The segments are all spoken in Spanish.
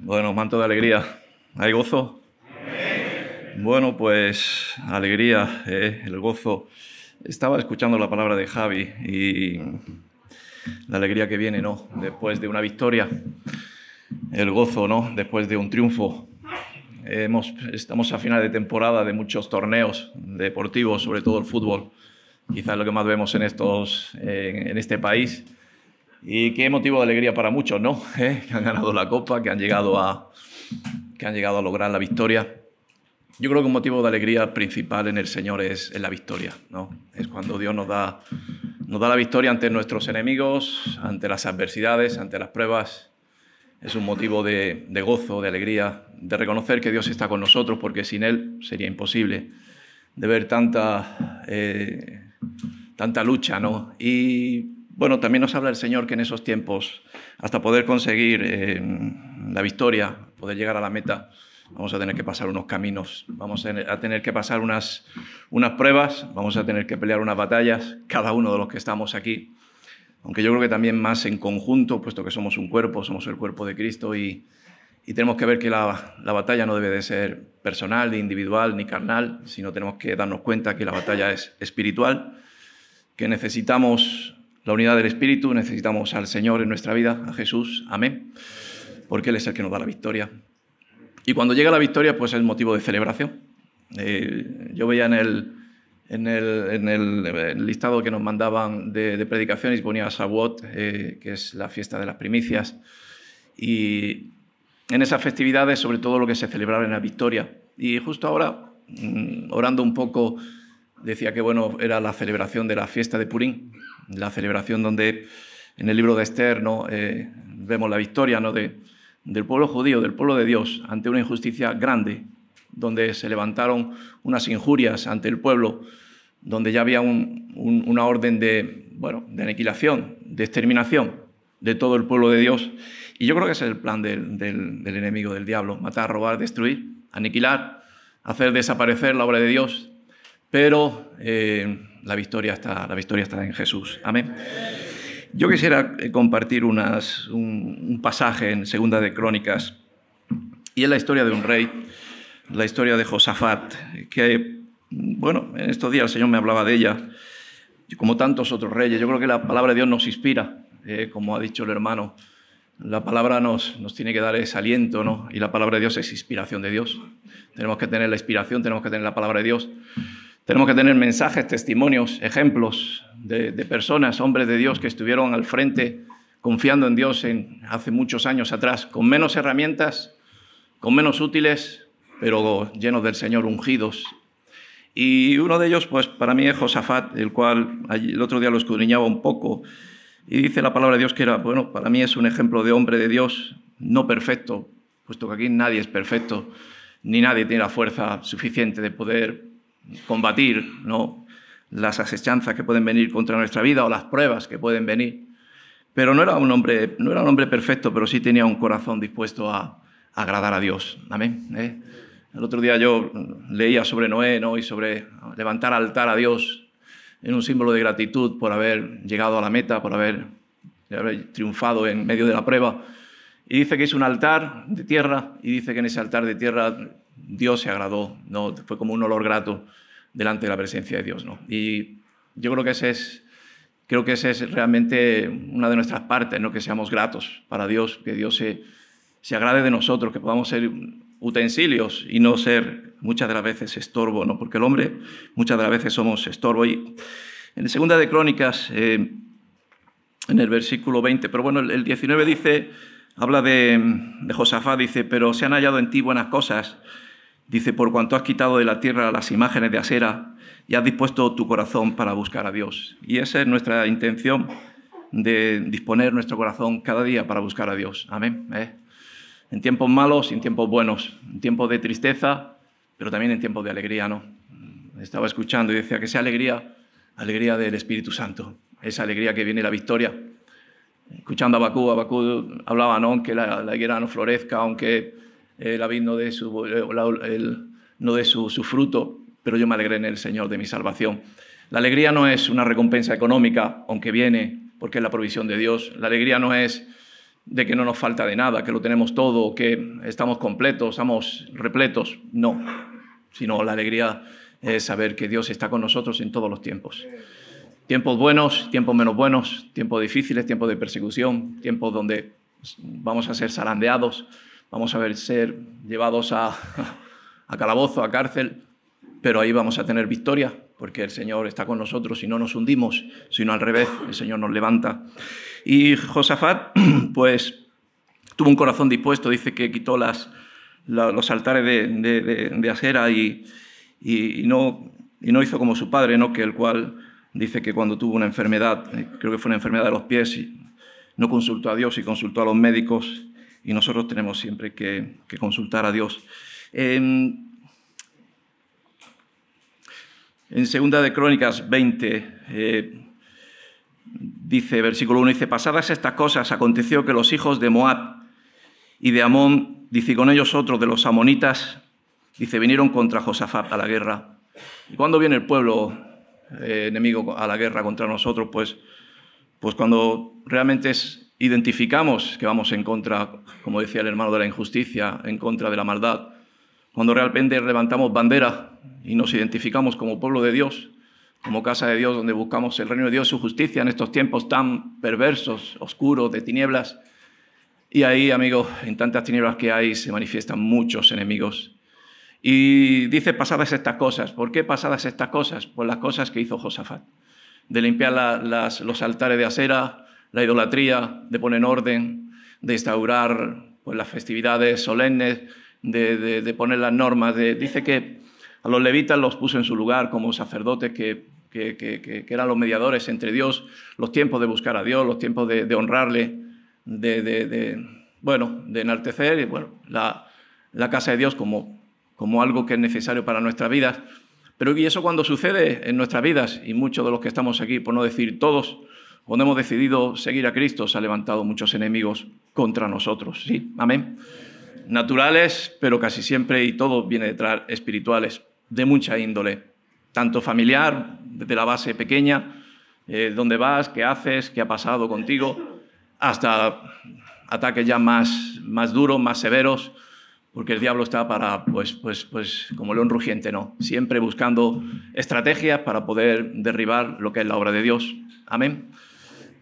Bueno, manto de alegría. ¿Hay gozo? Bueno, pues alegría, el gozo. Estaba escuchando la palabra de Javi y la alegría que viene, ¿no? Después de una victoria, el gozo, ¿no? Después de un triunfo. Estamos a final de temporada de muchos torneos deportivos, sobre todo el fútbol. Quizás lo que más vemos en este país. Y qué motivo de alegría para muchos, ¿no? Que han ganado la Copa, que han llegado a lograr la victoria. Yo creo que un motivo de alegría principal en el Señor es la victoria, ¿no? Es cuando Dios nos da la victoria ante nuestros enemigos, ante las adversidades, ante las pruebas. Es un motivo de gozo, de alegría, de reconocer que Dios está con nosotros, porque sin Él sería imposible, de ver tanta lucha, ¿no? Y bueno, también nos habla el Señor que en esos tiempos, hasta poder conseguir la victoria, poder llegar a la meta, vamos a tener que pasar unos caminos, vamos a tener que pasar unas pruebas, vamos a tener que pelear unas batallas, cada uno de los que estamos aquí. Aunque yo creo que también más en conjunto, puesto que somos un cuerpo, somos el cuerpo de Cristo y tenemos que ver que la batalla no debe de ser personal, ni individual, ni carnal, sino tenemos que darnos cuenta que la batalla es espiritual, que necesitamos la unidad del Espíritu, necesitamos al Señor en nuestra vida, a Jesús, amén, porque Él es el que nos da la victoria. Y cuando llega la victoria, pues es motivo de celebración. Yo veía en el listado que nos mandaban de predicaciones, ponía Shavuot, que es la fiesta de las primicias, y en esas festividades, sobre todo lo que se celebraba en la victoria. Y justo ahora, orando un poco, decía que bueno, era la celebración de la fiesta de Purim, la celebración donde en el libro de Esther, ¿no? Vemos la victoria, ¿no? del pueblo judío, del pueblo de Dios, ante una injusticia grande, donde se levantaron unas injurias ante el pueblo, donde ya había una orden de aniquilación, de exterminación de todo el pueblo de Dios. Y yo creo que ese es el plan del enemigo, del diablo: matar, robar, destruir, aniquilar, hacer desaparecer la obra de Dios. Pero la victoria está en Jesús. Amén. Yo quisiera compartir un pasaje en Segunda de Crónicas, y es la historia de un rey, la historia de Josafat, que, bueno, en estos días el Señor me hablaba de ella, como tantos otros reyes. Yo creo que la palabra de Dios nos inspira, como ha dicho el hermano. La palabra nos tiene que dar ese aliento, ¿no? Y la palabra de Dios es inspiración de Dios. Tenemos que tener la inspiración, tenemos que tener la palabra de Dios. Tenemos que tener mensajes, testimonios, ejemplos de personas, hombres de Dios que estuvieron al frente confiando en Dios hace muchos años atrás, con menos herramientas, con menos útiles, pero llenos del Señor, ungidos. Y uno de ellos, pues para mí es Josafat, el cual el otro día lo escudriñaba un poco, y dice la palabra de Dios que era, bueno, para mí es un ejemplo de hombre de Dios, no perfecto, puesto que aquí nadie es perfecto, ni nadie tiene la fuerza suficiente de poder combatir, ¿no?, las asechanzas que pueden venir contra nuestra vida o las pruebas que pueden venir. Pero no era un hombre perfecto, pero sí tenía un corazón dispuesto a agradar a Dios. Amén. El otro día yo leía sobre Noé, ¿no?, y sobre levantar altar a Dios en un símbolo de gratitud por haber llegado a la meta, por haber triunfado en medio de la prueba. Y dice que es un altar de tierra, y dice que en ese altar de tierra Dios se agradó, ¿no? Fue como un olor grato delante de la presencia de Dios, ¿no? Y yo creo que ese es realmente una de nuestras partes, ¿no? Que seamos gratos para Dios, que Dios se agrade de nosotros, que podamos ser utensilios y no ser muchas de las veces estorbo, ¿no? Porque el hombre muchas de las veces somos estorbo. Y en Segunda de Crónicas, en el versículo 20, pero bueno, el 19 dice, habla de Josafat, dice: pero se han hallado en ti buenas cosas, dice, por cuanto has quitado de la tierra las imágenes de Asera y has dispuesto tu corazón para buscar a Dios. Y esa es nuestra intención, de disponer nuestro corazón cada día para buscar a Dios. Amén. En tiempos malos y en tiempos buenos, en tiempos de tristeza, pero también en tiempos de alegría, ¿no? Estaba escuchando y decía que esa alegría del Espíritu Santo, esa alegría que viene la victoria. Escuchando a Abacú hablaba, ¿no?, que la higuera no florezca, aunque la vid no dé su fruto, pero yo me alegré en el Señor de mi salvación. La alegría no es una recompensa económica, aunque viene porque es la provisión de Dios. La alegría no es de que no nos falta de nada, que lo tenemos todo, que estamos completos, estamos repletos. No, sino la alegría es saber que Dios está con nosotros en todos los tiempos. Tiempos buenos, tiempos menos buenos, tiempos difíciles, tiempos de persecución, tiempos donde vamos a ser zarandeados, vamos a ser llevados a calabozo, a cárcel, pero ahí vamos a tener victoria, porque el Señor está con nosotros y no nos hundimos, sino al revés, el Señor nos levanta. Y Josafat, pues, tuvo un corazón dispuesto, dice que quitó los altares de Asera y no hizo como su padre, ¿no? Que el cual dice que cuando tuvo una enfermedad, creo que fue una enfermedad de los pies, no consultó a Dios y consultó a los médicos, y nosotros tenemos siempre que consultar a Dios. En 2 de Crónicas 20, dice, versículo 1, dice, pasadas estas cosas, aconteció que los hijos de Moab y de Amón, dice, y con ellos otros de los amonitas, dice, vinieron contra Josafat a la guerra. Y cuando viene el pueblo enemigo a la guerra contra nosotros, pues cuando realmente identificamos que vamos en contra, como decía el hermano, de la injusticia, en contra de la maldad, cuando realmente levantamos bandera y nos identificamos como pueblo de Dios, como casa de Dios, donde buscamos el reino de Dios, su justicia en estos tiempos tan perversos, oscuros, de tinieblas. Y ahí, amigos, en tantas tinieblas que hay, se manifiestan muchos enemigos. Y dice pasadas estas cosas. ¿Por qué pasadas estas cosas? Pues las cosas que hizo Josafat. De limpiar los altares de Asera, la idolatría, de poner en orden, de instaurar pues, las festividades solemnes, de poner las normas. Dice que a los levitas los puso en su lugar como sacerdotes que eran los mediadores entre Dios, los tiempos de buscar a Dios, los tiempos de honrarle, de enaltecer y, la casa de Dios como algo que es necesario para nuestras vidas. Pero y eso cuando sucede en nuestras vidas, y muchos de los que estamos aquí, por no decir todos, cuando hemos decidido seguir a Cristo, se han levantado muchos enemigos contra nosotros. ¿Sí? Amén. Naturales, pero casi siempre, y todo viene detrás, espirituales, de mucha índole, tanto familiar, desde la base pequeña, dónde vas, qué haces, qué ha pasado contigo, hasta ataques ya más duros, más severos, porque el diablo está para, pues como león rugiente, ¿no? Siempre buscando estrategias para poder derribar lo que es la obra de Dios. Amén.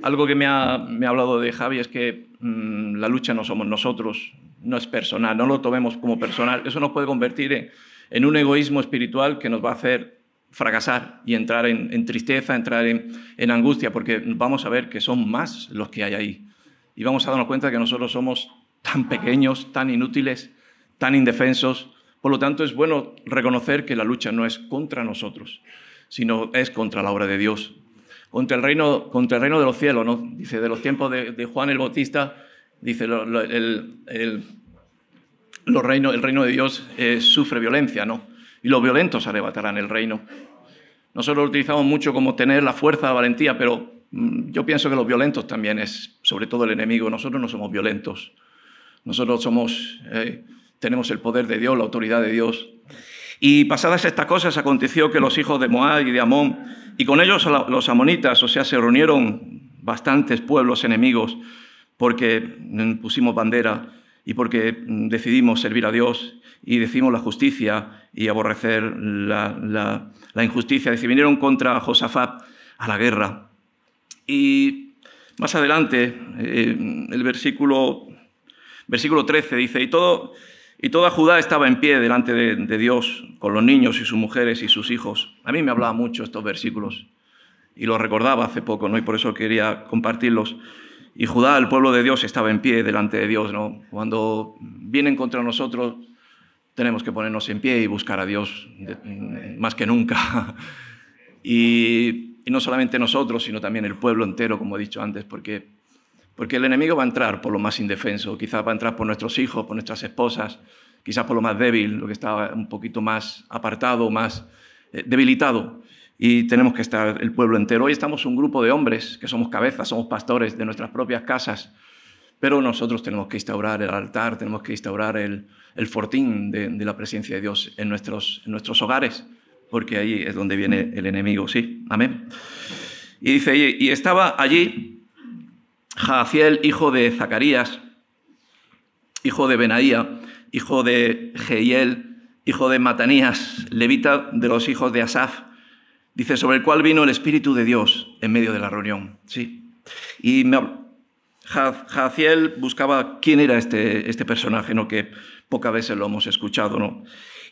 Algo que me ha hablado de Javi es que la lucha no somos nosotros, no es personal, no lo tomemos como personal. Eso nos puede convertir en un egoísmo espiritual que nos va a hacer fracasar y entrar en tristeza, entrar en angustia, porque vamos a ver que son más los que hay ahí. Y vamos a darnos cuenta que nosotros somos tan pequeños, tan inútiles, tan indefensos. Por lo tanto, es bueno reconocer que la lucha no es contra nosotros, sino es contra la obra de Dios, contra el reino de los cielos, ¿no? Dice, de los tiempos de Juan el Bautista, dice, el reino de Dios sufre violencia, ¿no? Y los violentos arrebatarán el reino. Nosotros lo utilizamos mucho como tener la fuerza, la valentía, pero yo pienso que los violentos también es, sobre todo el enemigo. Nosotros no somos violentos. Nosotros tenemos el poder de Dios, la autoridad de Dios. Y pasadas estas cosas, aconteció que los hijos de Moab y de Amón, y con ellos los amonitas, o sea, se reunieron bastantes pueblos enemigos, porque pusimos bandera y porque decidimos servir a Dios y decidimos la justicia y aborrecer la injusticia. Se vinieron contra Josafat a la guerra. Y más adelante, el versículo 13 dice, y toda Judá estaba en pie delante de Dios, con los niños y sus mujeres y sus hijos. A mí me hablaba mucho estos versículos y los recordaba hace poco, ¿no? Y por eso quería compartirlos. Y Judá, el pueblo de Dios, estaba en pie delante de Dios, ¿no? Cuando vienen contra nosotros, tenemos que ponernos en pie y buscar a Dios más que nunca. Y no solamente nosotros, sino también el pueblo entero, como he dicho antes, porque el enemigo va a entrar por lo más indefenso, quizás va a entrar por nuestros hijos, por nuestras esposas, quizás por lo más débil, lo que está un poquito más apartado, más debilitado. Y tenemos que estar el pueblo entero. Hoy estamos un grupo de hombres que somos cabezas, somos pastores de nuestras propias casas, pero nosotros tenemos que instaurar el altar, tenemos que instaurar el fortín de la presencia de Dios en nuestros hogares, porque ahí es donde viene el enemigo, ¿sí? Amén. Y dice, y estaba allí Jahaziel, hijo de Zacarías, hijo de Benaía, hijo de Jehiel, hijo de Matanías, levita de los hijos de Asaf, dice, sobre el cual vino el Espíritu de Dios en medio de la reunión. Sí. Y Jahaziel buscaba quién era este personaje, ¿no? Que pocas veces lo hemos escuchado, ¿no?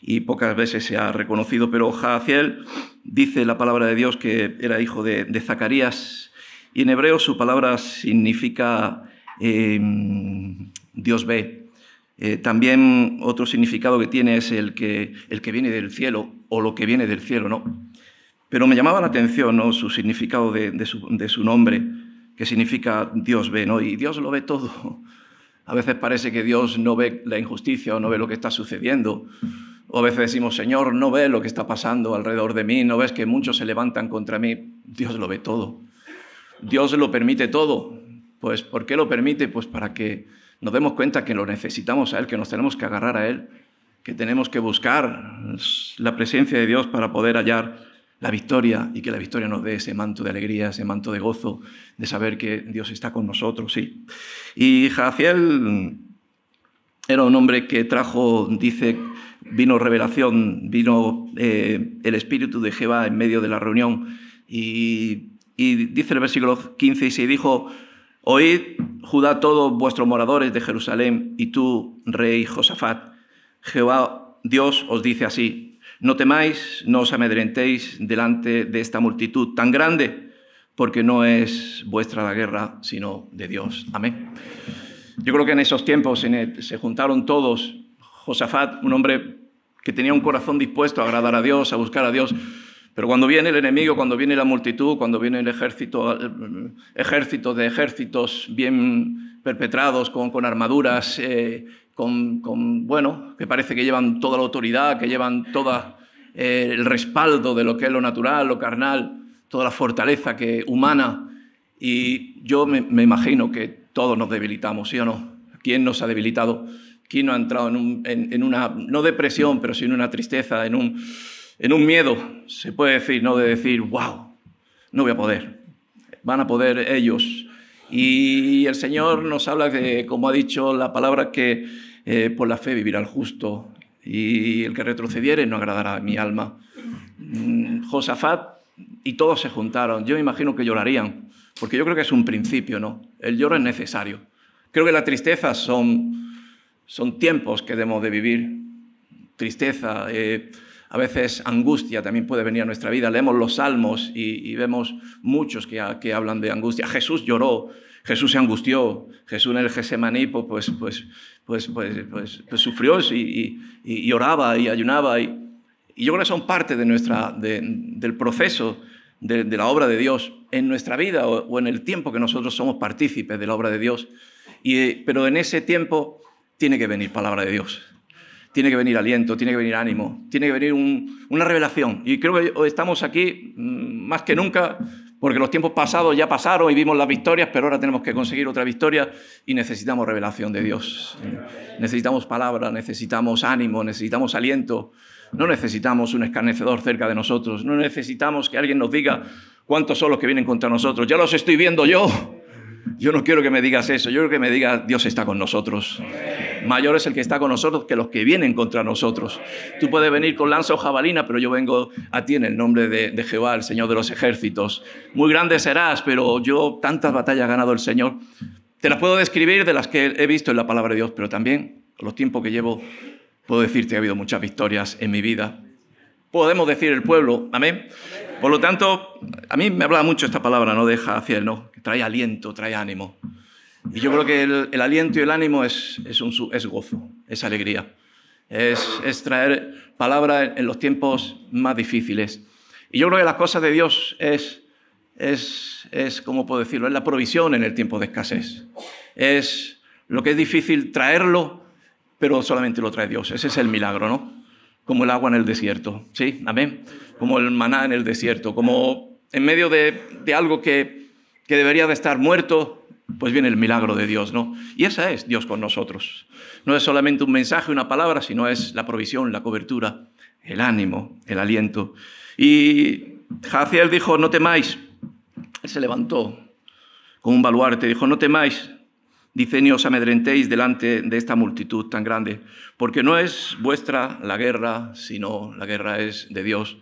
Y pocas veces se ha reconocido, pero Jahaziel dice la palabra de Dios que era hijo de Zacarías, y en hebreo su palabra significa Dios ve. También otro significado que tiene es el que viene del cielo, o lo que viene del cielo, ¿no? Pero me llamaba la atención, ¿no? Su significado de su nombre, que significa Dios ve, ¿no? Y Dios lo ve todo. A veces parece que Dios no ve la injusticia o no ve lo que está sucediendo. O a veces decimos, Señor, no ves lo que está pasando alrededor de mí, no ves que muchos se levantan contra mí. Dios lo ve todo. Dios lo permite todo. Pues, ¿por qué lo permite? Pues para que nos demos cuenta que lo necesitamos a Él, que nos tenemos que agarrar a Él, que tenemos que buscar la presencia de Dios para poder hallar la victoria, y que la victoria nos dé ese manto de alegría, ese manto de gozo, de saber que Dios está con nosotros, sí. Y Jahaziel era un hombre que trajo, dice, vino revelación, vino el Espíritu de Jehová en medio de la reunión, y dice el versículo 15, y dijo, oíd, Judá, todos vuestros moradores de Jerusalén, y tú, rey Josafat, Jehová Dios os dice así, no temáis, no os amedrentéis delante de esta multitud tan grande, porque no es vuestra la guerra, sino de Dios. Amén. Yo creo que en esos tiempos se juntaron todos. Josafat, un hombre que tenía un corazón dispuesto a agradar a Dios, a buscar a Dios, pero cuando viene el enemigo, cuando viene la multitud, cuando viene el ejército de ejércitos bien perpetrados, con armaduras, bueno, que parece que llevan toda la autoridad, que llevan todo el respaldo de lo que es lo natural, lo carnal, toda la fortaleza humana. Y yo me imagino que todos nos debilitamos, ¿sí o no? ¿Quién nos ha debilitado? ¿Quién no ha entrado en una, no depresión, pero sí en una tristeza, en un miedo, se puede decir, ¿no? De decir, wow, no voy a poder. Van a poder ellos. Y el Señor nos habla de, como ha dicho la palabra, que por la fe vivirá el justo, y el que retrocediere no agradará a mi alma. Josafat y todos se juntaron. Yo me imagino que llorarían, porque yo creo que es un principio, ¿no? El lloro es necesario. Creo que la tristeza son tiempos que debemos de vivir. Tristeza, a veces angustia también puede venir a nuestra vida. Leemos los salmos y vemos muchos que hablan de angustia. Jesús lloró, Jesús se angustió, Jesús en el Getsemaní pues sufrió y oraba y ayunaba. Y yo creo que son parte del proceso de la obra de Dios en nuestra vida o en el tiempo que nosotros somos partícipes de la obra de Dios. Pero en ese tiempo tiene que venir palabra de Dios. Tiene que venir aliento, tiene que venir ánimo, tiene que venir una revelación. Y creo que hoy estamos aquí más que nunca porque los tiempos pasados ya pasaron y vimos las victorias, pero ahora tenemos que conseguir otra victoria y necesitamos revelación de Dios. Necesitamos palabra, necesitamos ánimo, necesitamos aliento. No necesitamos un escarnecedor cerca de nosotros. No necesitamos que alguien nos diga cuántos son los que vienen contra nosotros. Ya los estoy viendo yo. Yo no quiero que me digas eso. Yo quiero que me digas Dios está con nosotros. Mayor es el que está con nosotros que los que vienen contra nosotros. Tú puedes venir con lanza o jabalina, pero yo vengo a ti en el nombre de Jehová, el Señor de los ejércitos. Muy grande serás, pero yo tantas batallas ha ganado el Señor. Te las puedo describir de las que he visto en la palabra de Dios, pero también con los tiempos que llevo puedo decirte que ha habido muchas victorias en mi vida. Podemos decir el pueblo, amén. Por lo tanto, a mí me habla mucho esta palabra, ¿no? De Jahaziel, ¿no? Que trae aliento, trae ánimo. Y yo creo que el aliento y el ánimo es gozo, es alegría. Es traer palabra en los tiempos más difíciles. Y yo creo que las cosas de Dios es ¿cómo puedo decirlo? Es la provisión en el tiempo de escasez. Es lo que es difícil traerlo, pero solamente lo trae Dios. Ese es el milagro, ¿no? Como el agua en el desierto, ¿sí? Amén. Como el maná en el desierto, como en medio de algo que debería de estar muerto, pues viene el milagro de Dios, ¿no? Y esa es Dios con nosotros. No es solamente un mensaje, una palabra, sino es la provisión, la cobertura, el ánimo, el aliento. Y Jahaziel dijo, no temáis. Él se levantó con un baluarte. Dijo, no temáis, dice, ni os amedrentéis delante de esta multitud tan grande, porque no es vuestra la guerra, sino la guerra es de Dios.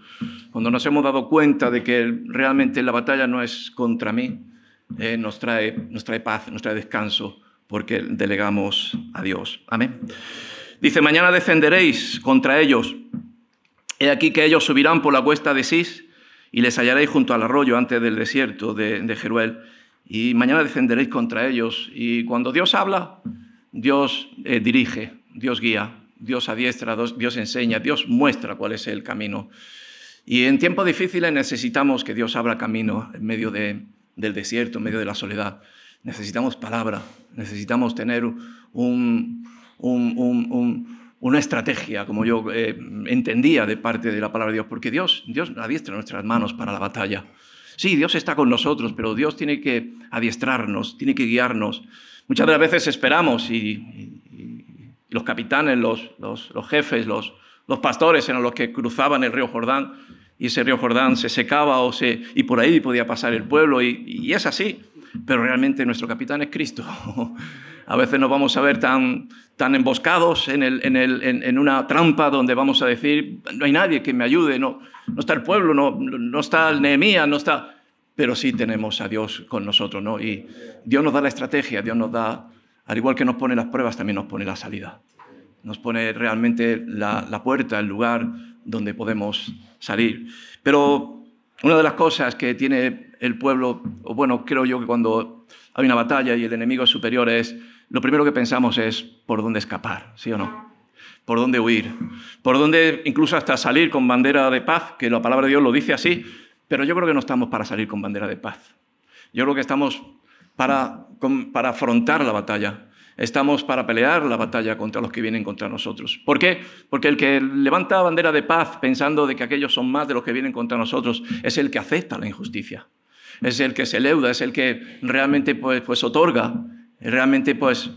Cuando nos hemos dado cuenta de que realmente la batalla no es contra mí, nos trae paz, nos trae descanso, porque delegamos a Dios. Amén. Dice, mañana descenderéis contra ellos. He aquí que ellos subirán por la cuesta de Sis y les hallaréis junto al arroyo antes del desierto de Jeruel. Y mañana descenderéis contra ellos. Y cuando Dios habla, Dios dirige, Dios guía, Dios adiestra, Dios enseña, Dios muestra cuál es el camino. Y en tiempos difíciles necesitamos que Dios abra camino en medio del desierto, en medio de la soledad. Necesitamos palabra, necesitamos tener una estrategia, como yo entendía de parte de la palabra de Dios, porque Dios adiestra nuestras manos para la batalla. Sí, Dios está con nosotros, pero Dios tiene que adiestrarnos, tiene que guiarnos. Muchas de las veces esperamos y los capitanes, los jefes, los pastores eran los que cruzaban el río Jordán y ese río Jordán se secaba y por ahí podía pasar el pueblo y es así, pero realmente nuestro capitán es Cristo. A veces nos vamos a ver tan emboscados en una trampa donde vamos a decir, no hay nadie que me ayude, no está el pueblo, no está el Nehemías, no está... Pero sí tenemos a Dios con nosotros, ¿no? Y Dios nos da la estrategia, Dios nos da, al igual que nos pone las pruebas, también nos pone la salida. Nos pone realmente la puerta, el lugar donde podemos salir. Pero una de las cosas que tiene el pueblo, o bueno, creo yo que cuando hay una batalla y el enemigo es superior lo primero que pensamos es por dónde escapar, ¿sí o no? Por dónde huir, por dónde incluso hasta salir con bandera de paz, que la palabra de Dios lo dice así, pero yo creo que no estamos para salir con bandera de paz. Yo creo que estamos para afrontar la batalla. Estamos para pelear la batalla contra los que vienen contra nosotros. ¿Por qué? Porque el que levanta bandera de paz pensando de que aquellos son más de los que vienen contra nosotros es el que acepta la injusticia. Es el que se leuda, es el que realmente pues otorga, realmente pues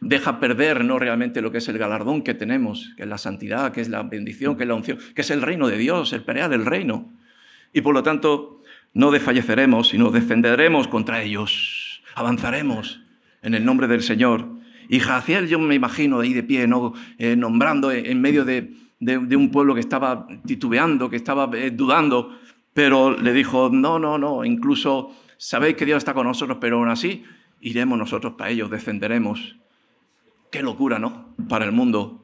deja perder, ¿no? Realmente lo que es el galardón que tenemos, que es la santidad, que es la bendición, que es la unción, que es el reino de Dios, el pelear el reino. Y por lo tanto no desfalleceremos, sino defenderemos contra ellos, avanzaremos en el nombre del Señor. Y Jaziel, yo me imagino ahí de pie, ¿no? Nombrando en medio de un pueblo que estaba titubeando, que estaba dudando, pero le dijo, no, incluso sabéis que Dios está con nosotros, pero aún así iremos nosotros para ellos, defenderemos. Qué locura, ¿no? Para el mundo.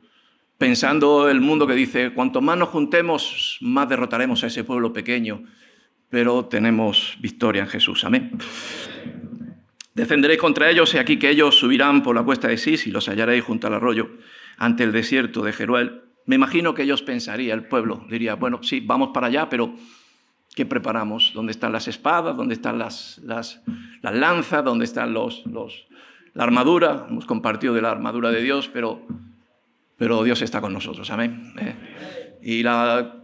Pensando el mundo que dice, cuanto más nos juntemos, más derrotaremos a ese pueblo pequeño, pero tenemos victoria en Jesús. Amén. Defenderéis contra ellos, y aquí que ellos subirán por la cuesta de Sis y los hallaréis junto al arroyo, ante el desierto de Jeruel. Me imagino que ellos pensarían, el pueblo diría, bueno, sí, vamos para allá, pero ¿qué preparamos? ¿Dónde están las espadas? ¿Dónde están las lanzas? ¿Dónde están la armadura? Hemos compartido de la armadura de Dios, pero Dios está con nosotros, amén. Y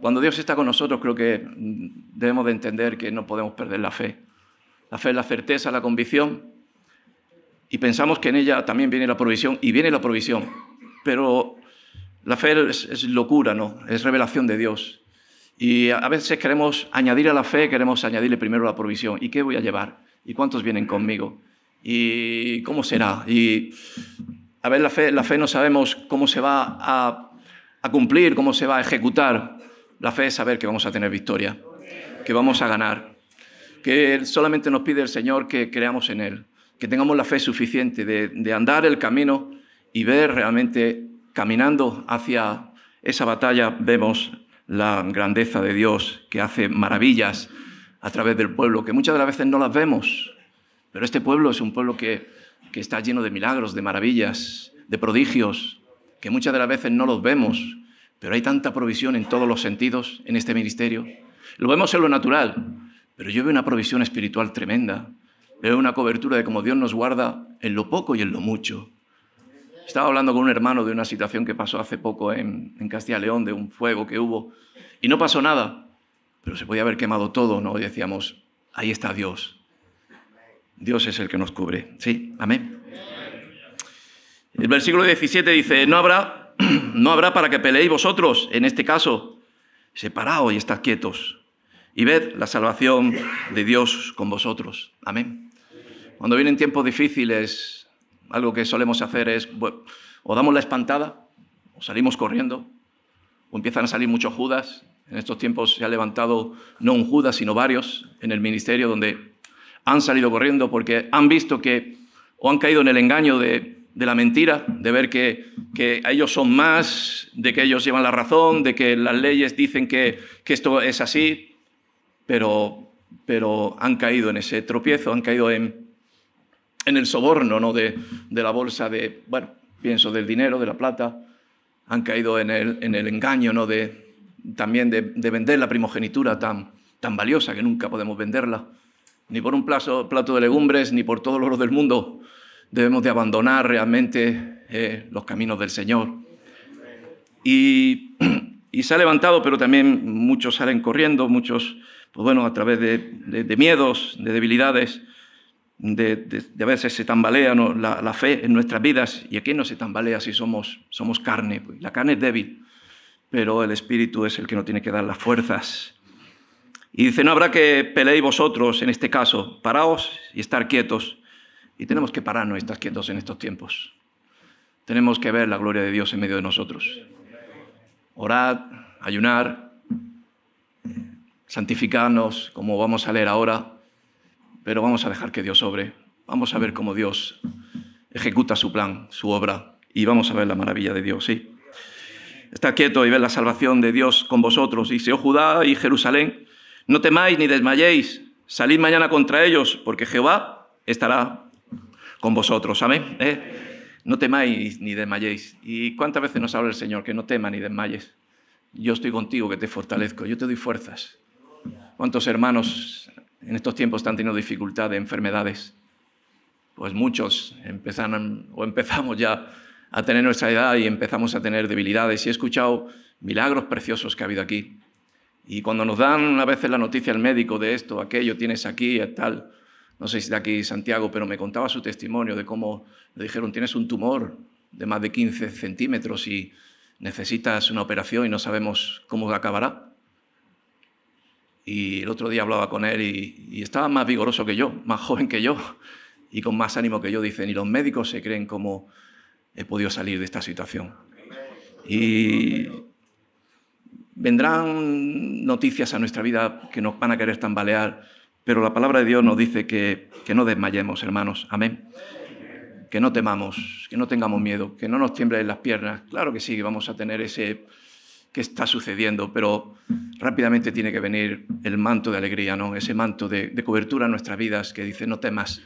cuando Dios está con nosotros, creo que debemos de entender que no podemos perder la fe. La fe es la certeza, la convicción, y pensamos que en ella también viene la provisión, y viene la provisión, pero la fe es locura, ¿no? Es revelación de Dios. Y a veces queremos añadir a la fe, queremos añadirle primero la provisión. ¿Y qué voy a llevar? ¿Y cuántos vienen conmigo? ¿Y cómo será? Y a ver, la fe no sabemos cómo se va a cumplir, cómo se va a ejecutar. La fe es saber que vamos a tener victoria, que vamos a ganar, que solamente nos pide el Señor que creamos en Él, que tengamos la fe suficiente de andar el camino y ver realmente, caminando hacia esa batalla, vemos la grandeza de Dios que hace maravillas a través del pueblo, que muchas de las veces no las vemos, pero este pueblo es un pueblo que está lleno de milagros, de maravillas, de prodigios, que muchas de las veces no los vemos, pero hay tanta provisión en todos los sentidos en este ministerio. Lo vemos en lo natural, pero yo veo una provisión espiritual tremenda, veo una cobertura de cómo Dios nos guarda en lo poco y en lo mucho. Estaba hablando con un hermano de una situación que pasó hace poco en Castilla y León, de un fuego que hubo, y no pasó nada, pero se podía haber quemado todo, ¿no? Y decíamos, ahí está Dios. Dios es el que nos cubre. ¿Sí? Amén. El versículo 17 dice, no habrá para que peleéis vosotros, en este caso, separaos y estad quietos, y ved la salvación de Dios con vosotros. Amén. Cuando vienen tiempos difíciles, algo que solemos hacer es, bueno, o damos la espantada, o salimos corriendo, o empiezan a salir muchos Judas. En estos tiempos se ha levantado no un Judas, sino varios en el ministerio donde han salido corriendo porque han visto que, o han caído en el engaño de la mentira, de ver que ellos son más, de que ellos llevan la razón, de que las leyes dicen que esto es así, pero han caído en ese tropiezo, han caído en el soborno, ¿no? de la bolsa pienso del dinero, de la plata, han caído en el engaño, ¿no? también de vender la primogenitura tan valiosa que nunca podemos venderla, ni por un plato de legumbres, ni por todo el oro del mundo. Debemos de abandonar realmente los caminos del Señor. Y se ha levantado, pero también muchos salen corriendo, muchos, a través de miedos, de debilidades, a veces se tambalea, ¿no? la fe en nuestras vidas. ¿Y a quién no se tambalea si somos carne? Pues la carne es débil, pero el Espíritu es el que nos tiene que dar las fuerzas. Y dice, no habrá que peleéis vosotros en este caso, paraos y estar quietos. Y tenemos que pararnos y estar quietos en estos tiempos. Tenemos que ver la gloria de Dios en medio de nosotros. Orad, ayunar, santificarnos, como vamos a leer ahora, pero vamos a dejar que Dios obre. Vamos a ver cómo Dios ejecuta su plan, su obra, y vamos a ver la maravilla de Dios, ¿sí? Estad quietos y ver la salvación de Dios con vosotros. Dice, oh Judá y Jerusalén, no temáis ni desmayéis, salid mañana contra ellos, porque Jehová estará con vosotros. Amén. No temáis ni desmayéis. ¿Y cuántas veces nos habla el Señor? Que no temas ni desmayes. Yo estoy contigo, que te fortalezco, yo te doy fuerzas. ¿Cuántos hermanos en estos tiempos están teniendo dificultad de enfermedades? Pues muchos empezamos ya a tener nuestra edad y empezamos a tener debilidades. Y he escuchado milagros preciosos que ha habido aquí. Y cuando nos dan a veces la noticia al médico de esto, aquello, tienes aquí, tal, no sé si de aquí Santiago, pero me contaba su testimonio de cómo le dijeron, tienes un tumor de más de 15 centímetros y necesitas una operación y no sabemos cómo acabará. Y el otro día hablaba con él y estaba más vigoroso que yo, más joven que yo y con más ánimo que yo. Dice, ni los médicos se creen cómo he podido salir de esta situación. Y vendrán noticias a nuestra vida que nos van a querer tambalear, pero la palabra de Dios nos dice que no desmayemos, hermanos. Amén. Que no temamos, que no tengamos miedo, que no nos tiemblen las piernas. Claro que sí, que vamos a tener ese que está sucediendo, pero rápidamente tiene que venir el manto de alegría, ¿no? Ese manto de cobertura en nuestras vidas que dice, no temas,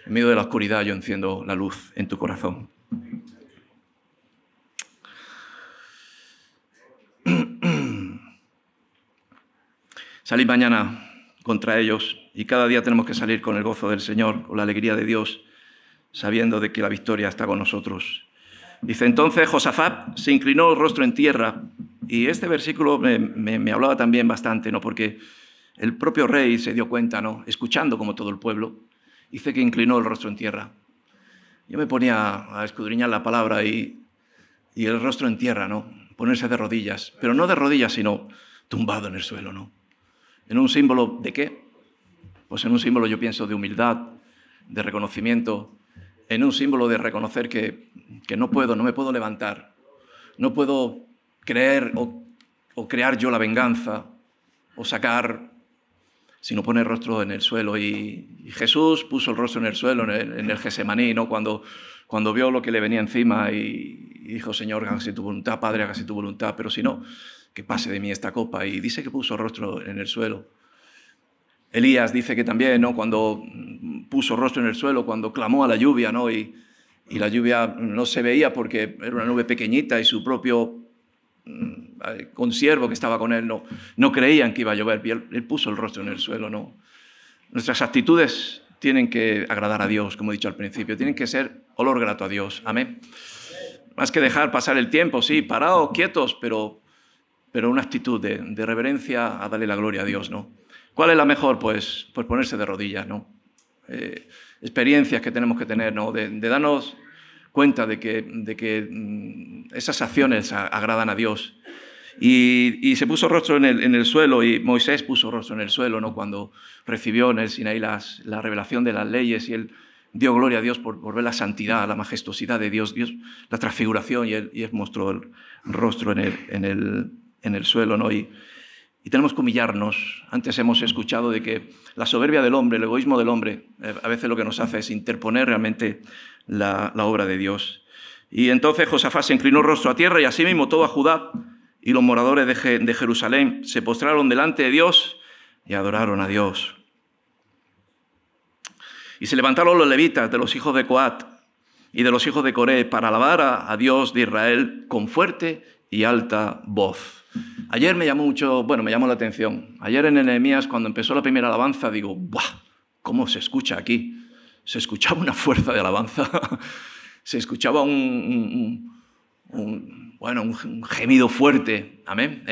en medio de la oscuridad yo enciendo la luz en tu corazón. Salid mañana contra ellos y cada día tenemos que salir con el gozo del Señor, con la alegría de Dios, sabiendo de que la victoria está con nosotros. Dice, entonces Josafat se inclinó el rostro en tierra, y este versículo me hablaba también bastante, ¿no? Porque el propio rey se dio cuenta, ¿no? Escuchando como todo el pueblo, dice que inclinó el rostro en tierra. Yo me ponía a escudriñar la palabra y el rostro en tierra, ¿no? Ponerse de rodillas, pero no de rodillas, sino tumbado en el suelo, ¿no? ¿En un símbolo de qué? Pues en un símbolo, yo pienso, de humildad, de reconocimiento, en un símbolo de reconocer que no me puedo levantar, no puedo creer o crear yo la venganza o sacar, sino poner el rostro en el suelo. Y Jesús puso el rostro en el suelo en el Getsemaní, ¿no? Cuando vio lo que le venía encima y dijo, Señor, hágase tu voluntad, Padre, hágase tu voluntad, pero si no, que pase de mí esta copa. Y dice que puso el rostro en el suelo. Elías dice que también, ¿no? Cuando puso rostro en el suelo, cuando clamó a la lluvia, ¿no? Y la lluvia no se veía porque era una nube pequeñita y su propio consiervo que estaba con él no creían que iba a llover. Y él puso el rostro en el suelo, ¿no? Nuestras actitudes tienen que agradar a Dios, como he dicho al principio, tienen que ser olor grato a Dios. Amén. Más que dejar pasar el tiempo, sí, parados, quietos, pero una actitud de reverencia a darle la gloria a Dios, ¿no? ¿Cuál es la mejor? Pues ponerse de rodillas, ¿no? Experiencias que tenemos que tener, ¿no? De darnos cuenta de que esas acciones agradan a Dios. Y se puso rostro en el suelo, y Moisés puso rostro en el suelo, ¿no? Cuando recibió en el Sinaí la revelación de las leyes, y él dio gloria a Dios por ver la santidad, la majestuosidad de Dios, la transfiguración, y él mostró el rostro en el suelo, ¿no? Y tenemos que humillarnos. Antes hemos escuchado de que la soberbia del hombre, el egoísmo del hombre, a veces lo que nos hace es interponer realmente la obra de Dios. Y entonces Josafat se inclinó el rostro a tierra, y asimismo toda Judá y los moradores de Jerusalén se postraron delante de Dios y adoraron a Dios. Y se levantaron los levitas de los hijos de Coat y de los hijos de Coré para alabar a Dios de Israel con fuerte y alta voz. Ayer me llamó la atención. Ayer en Nehemías, cuando empezó la primera alabanza, digo, ¡buah! ¿Cómo se escucha aquí? Se escuchaba una fuerza de alabanza. Se escuchaba un gemido fuerte. Amén.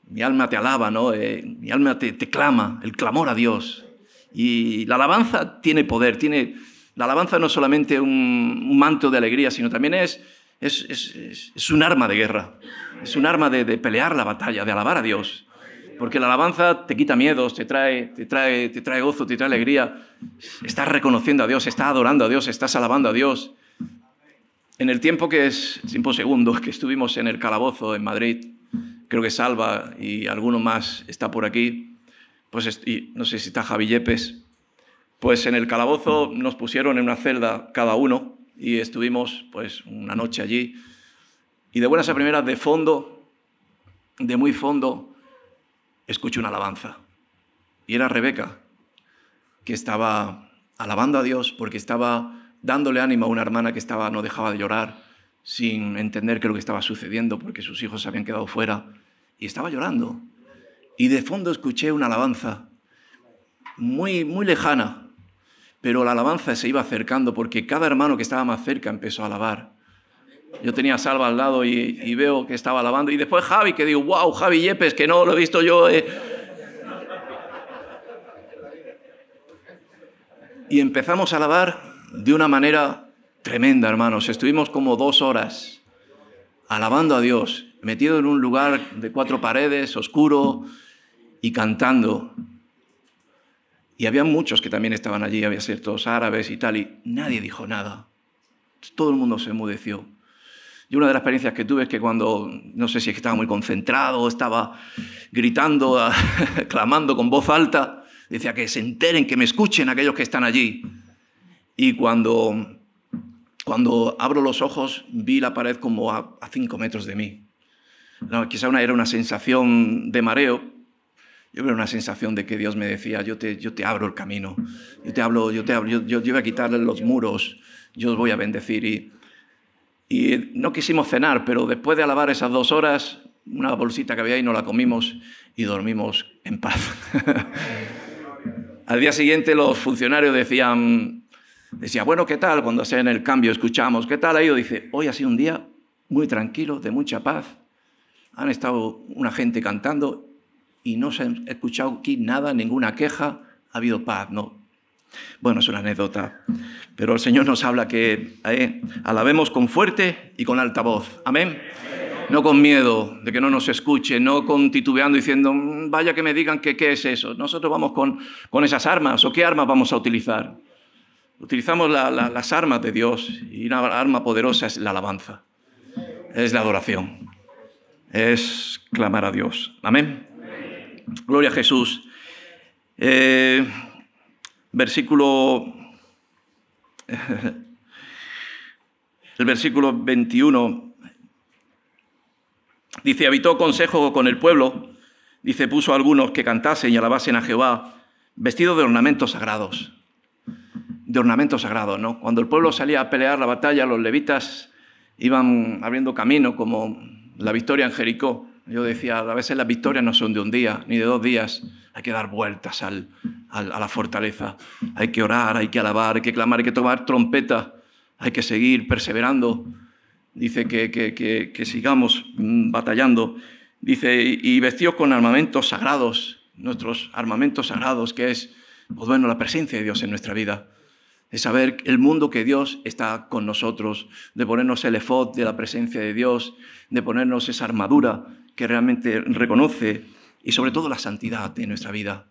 Mi alma te alaba, ¿no? Mi alma te clama, el clamor a Dios. Y la alabanza tiene poder. La alabanza no es solamente un manto de alegría, sino también es un arma de guerra. Es un arma de pelear la batalla, de alabar a Dios. Porque la alabanza te quita miedos, te trae gozo, te trae alegría. Estás reconociendo a Dios, estás adorando a Dios, estás alabando a Dios. En el tiempo segundo, que estuvimos en el calabozo en Madrid, creo que Salva y alguno más está por aquí, pues, y no sé si está Javi Yepes, pues en el calabozo nos pusieron en una celda cada uno y estuvimos pues una noche allí. Y de buenas a primeras, de muy fondo, escuché una alabanza. Y era Rebeca, que estaba alabando a Dios porque estaba dándole ánimo a una hermana que no dejaba de llorar sin entender qué es lo que estaba sucediendo porque sus hijos se habían quedado fuera. Y estaba llorando. Y de fondo escuché una alabanza muy, muy lejana. Pero la alabanza se iba acercando porque cada hermano que estaba más cerca empezó a alabar. Yo tenía a Salva al lado y veo que estaba alabando. Y después Javi, que digo, wow, Javi Yepes, que no lo he visto yo. Y empezamos a alabar de una manera tremenda, hermanos. Estuvimos como 2 horas alabando a Dios, metido en un lugar de 4 paredes, oscuro, y cantando. Y había muchos que también estaban allí, había ciertos árabes y tal, y nadie dijo nada. Todo el mundo se enmudeció. Y una de las experiencias que tuve es que cuando, no sé si es que estaba muy concentrado, estaba gritando, clamando con voz alta, decía que se enteren, que me escuchen aquellos que están allí. Y cuando abro los ojos, vi la pared como a 5 metros de mí. No, quizá era una sensación de mareo. Yo era una sensación de que Dios me decía, yo te abro el camino, yo voy a quitarle los muros, yo os voy a bendecir. Y no quisimos cenar, pero después de alabar esas 2 horas, una bolsita que había ahí nos la comimos y dormimos en paz. Al día siguiente los funcionarios decían, bueno, ¿qué tal? Cuando hacían el cambio escuchamos, ¿qué tal ha ido? Dice, hoy ha sido un día muy tranquilo, de mucha paz. Han estado una gente cantando y no se ha escuchado aquí nada, ninguna queja, ha habido paz, ¿no? Bueno, es una anécdota, pero el Señor nos habla que alabemos con fuerte y con alta voz. Amén. No con miedo de que no nos escuche, no con titubeando diciendo, vaya que me digan que qué es eso. Nosotros vamos con esas armas, ¿o qué armas vamos a utilizar? Utilizamos las armas de Dios, y una arma poderosa es la alabanza, es la adoración, es clamar a Dios. Amén. Gloria a Jesús. El versículo 21 dice, habitó consejo con el pueblo, dice, puso a algunos que cantasen y alabasen a Jehová, vestidos de ornamentos sagrados. De ornamentos sagrados, ¿no? Cuando el pueblo salía a pelear la batalla, los levitas iban abriendo camino, como la victoria en Jericó. Yo decía, a veces las victorias no son de un día, ni de 2 días. Hay que dar vueltas a la fortaleza. Hay que orar, hay que alabar, hay que clamar, hay que tomar trompeta. Hay que seguir perseverando. Dice que sigamos batallando. Dice, y vestidos con armamentos sagrados. Nuestros armamentos sagrados, que es, pues bueno, la presencia de Dios en nuestra vida. Es saber el mundo que Dios está con nosotros, de ponernos el efod de la presencia de Dios, de ponernos esa armadura que realmente reconoce, y sobre todo la santidad de nuestra vida.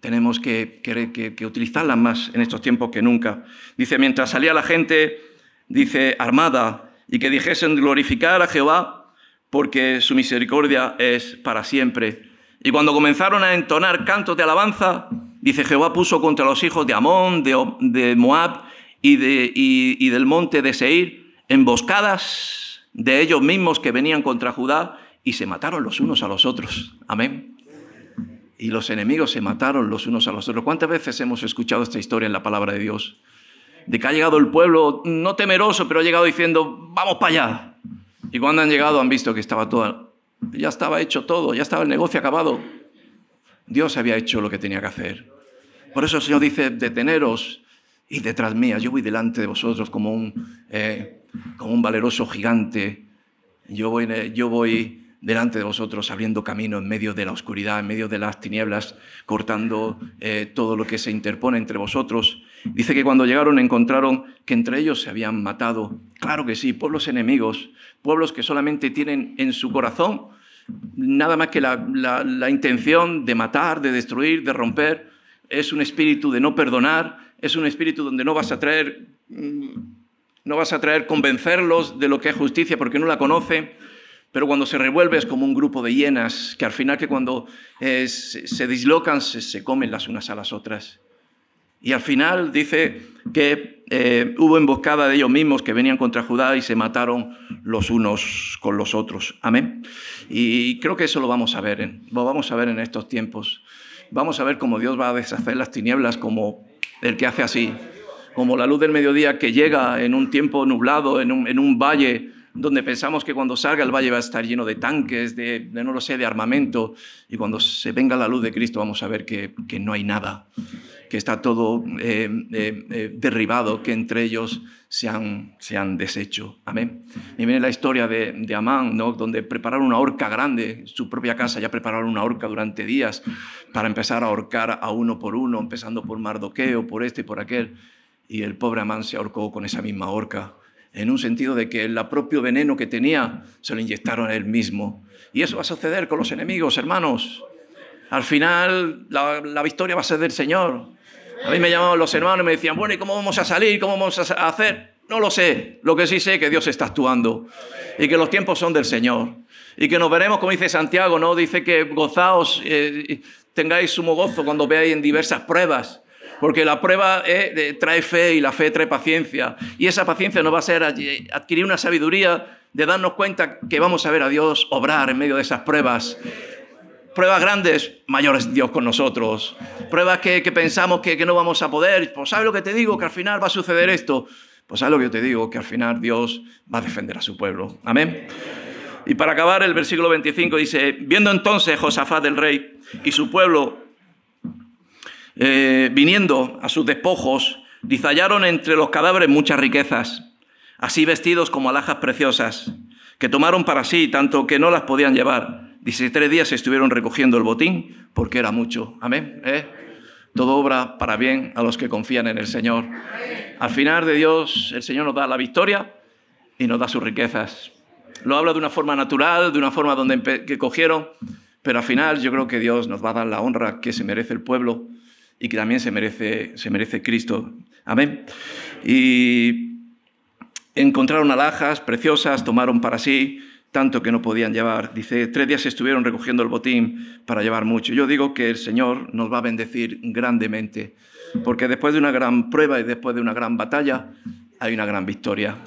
tenemos que utilizarlas más en estos tiempos que nunca. Dice, mientras salía la gente, dice, armada, y que dijesen glorificar a Jehová, porque su misericordia es para siempre. Y cuando comenzaron a entonar cantos de alabanza, dice, Jehová puso contra los hijos de Amón, de Moab y del monte de Seir emboscadas de ellos mismos que venían contra Judá, y se mataron los unos a los otros. Amén. Y los enemigos se mataron los unos a los otros. ¿Cuántas veces hemos escuchado esta historia en la palabra de Dios? De que ha llegado el pueblo, no temeroso, pero ha llegado diciendo, vamos para allá. Y cuando han llegado han visto que ya estaba hecho todo, ya estaba el negocio acabado. Dios había hecho lo que tenía que hacer. Por eso el Señor dice, deteneros y detrás mía. Yo voy delante de vosotros como un valeroso gigante. Yo voy delante de vosotros abriendo camino en medio de la oscuridad, en medio de las tinieblas, cortando todo lo que se interpone entre vosotros. Dice que cuando llegaron encontraron que entre ellos se habían matado. Claro que sí, pueblos enemigos, pueblos que solamente tienen en su corazón nada más que la intención de matar, de destruir, de romper. Es un espíritu de no perdonar, es un espíritu donde no vas a traer convencerlos de lo que es justicia porque no la conocen. Pero cuando se revuelve es como un grupo de hienas que al final que cuando se dislocan se comen las unas a las otras. Y al final dice que hubo emboscada de ellos mismos que venían contra Judá y se mataron los unos con los otros. Amén. Y creo que eso lo vamos a ver en estos tiempos. Vamos a ver cómo Dios va a deshacer las tinieblas como el que hace así. Como la luz del mediodía que llega en un tiempo nublado, en un valle, donde pensamos que cuando salga el valle va a estar lleno de tanques, de armamento, y cuando se venga la luz de Cristo vamos a ver que no hay nada, que está todo derribado, que entre ellos se han deshecho. Amén. Y viene la historia de Amán, ¿no? Donde prepararon una horca grande, en su propia casa ya prepararon una horca durante días para empezar a ahorcar a uno por uno, empezando por Mardoqueo, por este y por aquel, y el pobre Amán se ahorcó con esa misma horca, en un sentido de que el propio veneno que tenía se lo inyectaron a él mismo. Y eso va a suceder con los enemigos, hermanos. Al final, la victoria va a ser del Señor. A mí me llamaban los hermanos y me decían, bueno, ¿y cómo vamos a salir? ¿Cómo vamos a hacer? No lo sé. Lo que sí sé es que Dios está actuando y que los tiempos son del Señor. Y que nos veremos, como dice Santiago, ¿no? Dice que gozaos, tengáis sumo gozo cuando veáis en diversas pruebas. Porque la prueba trae fe y la fe trae paciencia. Y esa paciencia nos va a hacer adquirir una sabiduría de darnos cuenta que vamos a ver a Dios obrar en medio de esas pruebas. Pruebas grandes, mayor es Dios con nosotros. Pruebas que pensamos que no vamos a poder. Pues ¿sabes lo que te digo? Que al final va a suceder esto. Pues ¿sabes lo que yo te digo? Que al final Dios va a defender a su pueblo. Amén. Y para acabar, el versículo 25 dice, viendo entonces Josafat el rey y su pueblo viniendo a sus despojos, dice, hallaron entre los cadáveres muchas riquezas, así vestidos como alhajas preciosas, que tomaron para sí, tanto que no las podían llevar. Dice, 3 días estuvieron recogiendo el botín, porque era mucho. Amén. Todo obra para bien a los que confían en el Señor. Al final de Dios, el Señor nos da la victoria y nos da sus riquezas. Lo habla de una forma natural, de una forma que cogieron, pero al final yo creo que Dios nos va a dar la honra que se merece el pueblo y que también se merece Cristo. Amén. Y encontraron alhajas preciosas, tomaron para sí, tanto que no podían llevar. Dice, 3 días estuvieron recogiendo el botín para llevar mucho. Yo digo que el Señor nos va a bendecir grandemente, porque después de una gran prueba y después de una gran batalla, hay una gran victoria.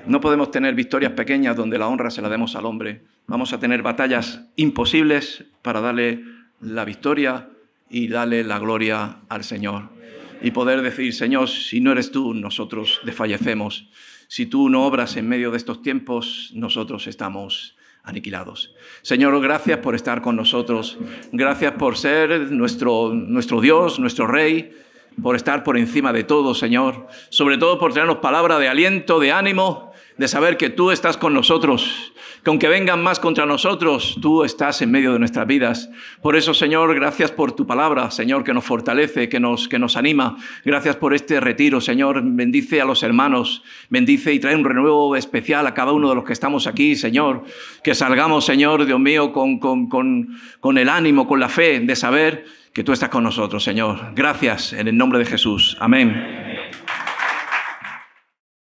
No podemos tener victorias pequeñas donde la honra se la demos al hombre. Vamos a tener batallas imposibles para darle la victoria y darle la gloria al Señor. Y poder decir, Señor, si no eres tú, nosotros desfallecemos. Si tú no obras en medio de estos tiempos, nosotros estamos aniquilados. Señor, gracias por estar con nosotros. Gracias por ser nuestro Dios, nuestro Rey, por estar por encima de todo, Señor. Sobre todo por traernos palabra de aliento, de ánimo, de saber que tú estás con nosotros, que aunque vengan más contra nosotros, tú estás en medio de nuestras vidas. Por eso, Señor, gracias por tu palabra, Señor, que nos fortalece, que nos anima. Gracias por este retiro, Señor. Bendice a los hermanos, bendice y trae un renuevo especial a cada uno de los que estamos aquí, Señor. Que salgamos, Señor, Dios mío, con el ánimo, con la fe de saber que tú estás con nosotros, Señor. Gracias en el nombre de Jesús. Amén.